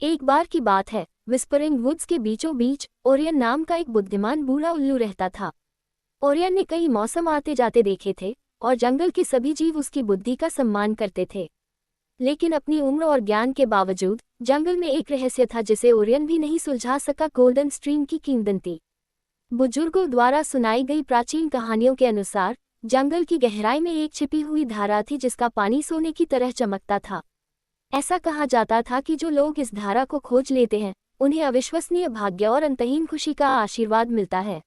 एक बार की बात है, विस्परिंग वुड्स के बीचों बीच ओरियन नाम का एक बुद्धिमान बूढ़ा उल्लू रहता था। ओरियन ने कई मौसम आते जाते देखे थे और जंगल के सभी जीव उसकी बुद्धि का सम्मान करते थे। लेकिन अपनी उम्र और ज्ञान के बावजूद जंगल में एक रहस्य था जिसे ओरियन भी नहीं सुलझा सका, गोल्डन स्ट्रीम की किंवदंती। बुजुर्गों द्वारा सुनाई गई प्राचीन कहानियों के अनुसार जंगल की गहराई में एक छिपी हुई धारा थी जिसका पानी सोने की तरह चमकता था। ऐसा कहा जाता था कि जो लोग इस धारा को खोज लेते हैं उन्हें अविश्वसनीय भाग्य और अंतहीन खुशी का आशीर्वाद मिलता है।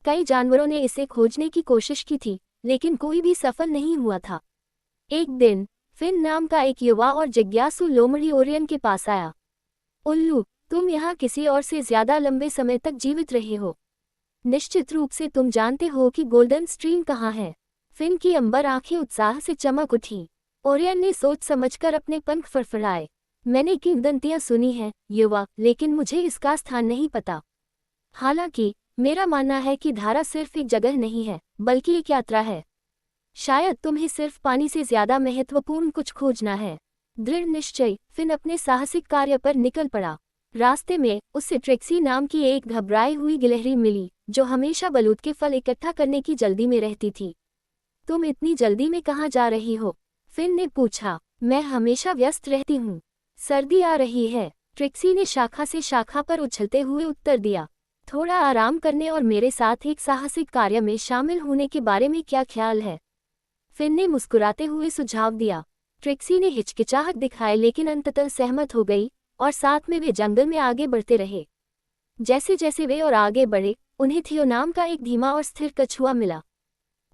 कई जानवरों ने इसे खोजने की कोशिश की थी, लेकिन कोई भी सफल नहीं हुआ था। एक दिन फिन नाम का एक युवा और जिज्ञासु लोमड़ी ओरियन के पास आया। उल्लू, तुम यहाँ किसी और से ज्यादा लंबे समय तक जीवित रहे हो। निश्चित रूप से तुम जानते हो कि गोल्डन स्ट्रीम कहाँ है। फिन की अंबर आंखें उत्साह से चमक उठी। ओरियन ने सोच समझकर अपने पंख फड़फड़ाए। मैंने किंवदंतियां सुनी हैं, युवा, लेकिन मुझे इसका स्थान नहीं पता। हालांकि मेरा मानना है कि धारा सिर्फ एक जगह नहीं है, बल्कि एक यात्रा है। शायद तुम्हें सिर्फ पानी से ज्यादा महत्वपूर्ण कुछ खोजना है। दृढ़ निश्चय, फिन अपने साहसिक कार्य पर निकल पड़ा। रास्ते में उससे ट्रेक्सी नाम की एक घबराई हुई गिलहरी मिली, जो हमेशा बलूत के फल इकट्ठा करने की जल्दी में रहती थी। तुम इतनी जल्दी में कहाँ जा रही हो? फिन ने पूछा। मैं हमेशा व्यस्त रहती हूँ। सर्दी आ रही है, ट्रिक्सी ने शाखा से शाखा पर उछलते हुए उत्तर दिया। थोड़ा आराम करने और मेरे साथ एक साहसिक कार्य में शामिल होने के बारे में क्या ख्याल है? फिन ने मुस्कुराते हुए सुझाव दिया। ट्रिक्सी ने हिचकिचाहट दिखाई लेकिन अंततः सहमत हो गई और साथ में वे जंगल में आगे बढ़ते रहे। जैसे जैसे वे और आगे बढ़े, उन्हें थियो नाम का एक धीमा और स्थिर कछुआ मिला।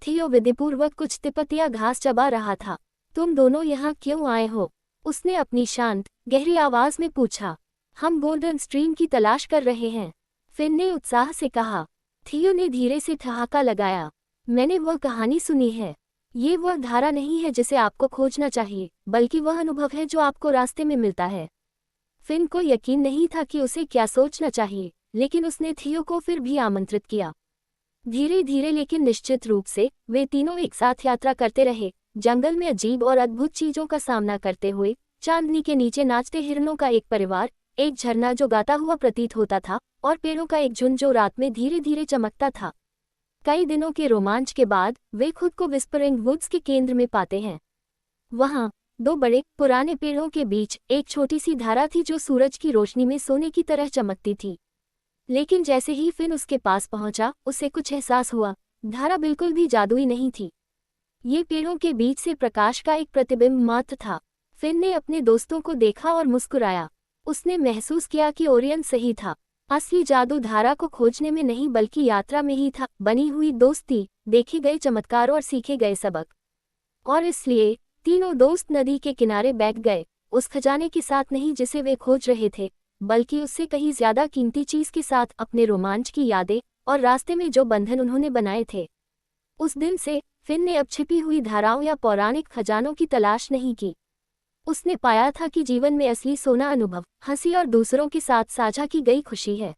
थियो विधिपूर्वक कुछ तिपतिया घास चबा रहा था। तुम दोनों यहाँ क्यों आए हो? उसने अपनी शांत, गहरी आवाज में पूछा। हम गोल्डन स्ट्रीम की तलाश कर रहे हैं, फिन ने उत्साह से कहा। थियो ने धीरे से ठहाका लगाया। मैंने वह कहानी सुनी है। ये वह धारा नहीं है जिसे आपको खोजना चाहिए, बल्कि वह अनुभव है जो आपको रास्ते में मिलता है। फिन को यकीन नहीं था कि उसे क्या सोचना चाहिए, लेकिन उसने थियो को फिर भी आमंत्रित किया। धीरे धीरे लेकिन निश्चित रूप से वे तीनों एक साथ यात्रा करते रहे, जंगल में अजीब और अद्भुत चीजों का सामना करते हुए। चांदनी के नीचे नाचते हिरणों का एक परिवार, एक झरना जो गाता हुआ प्रतीत होता था, और पेड़ों का एक झुंड जो रात में धीरे धीरे चमकता था। कई दिनों के रोमांच के बाद वे खुद को विस्परिंग वुड्स के केंद्र में पाते हैं। वहां दो बड़े पुराने पेड़ों के बीच एक छोटी सी धारा थी जो सूरज की रोशनी में सोने की तरह चमकती थी। लेकिन जैसे ही फिन उसके पास पहुंचा, उसे कुछ एहसास हुआ। धारा बिल्कुल भी जादुई नहीं थी। ये पेड़ों के बीच से प्रकाश का एक प्रतिबिंब मात्र था। फिन ने अपने दोस्तों को देखा और मुस्कुराया। उसने महसूस किया कि ओरियन सही था। असली जादू धारा को खोजने में नहीं बल्कि यात्रा में ही था। बनी हुई दोस्ती, देखे गए चमत्कार और सीखे गए सबक। और इसलिए तीनों दोस्त नदी के किनारे बैठ गए, उस खजाने के साथ नहीं जिसे वे खोज रहे थे, बल्कि उससे कहीं ज्यादा कीमती चीज के साथ, अपने रोमांच की यादें और रास्ते में जो बंधन उन्होंने बनाए थे। उस दिन से फिन ने अब छिपी हुई धाराओं या पौराणिक खजानों की तलाश नहीं की। उसने पाया था कि जीवन में असली सोना अनुभव, हंसी और दूसरों के साथ साझा की गई खुशी है।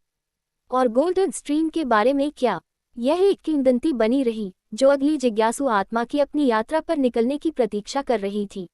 और गोल्डन स्ट्रीम के बारे में क्या? यह एक किंवदंती बनी रही जो अगली जिज्ञासु आत्मा की अपनी यात्रा पर निकलने की प्रतीक्षा कर रही थी।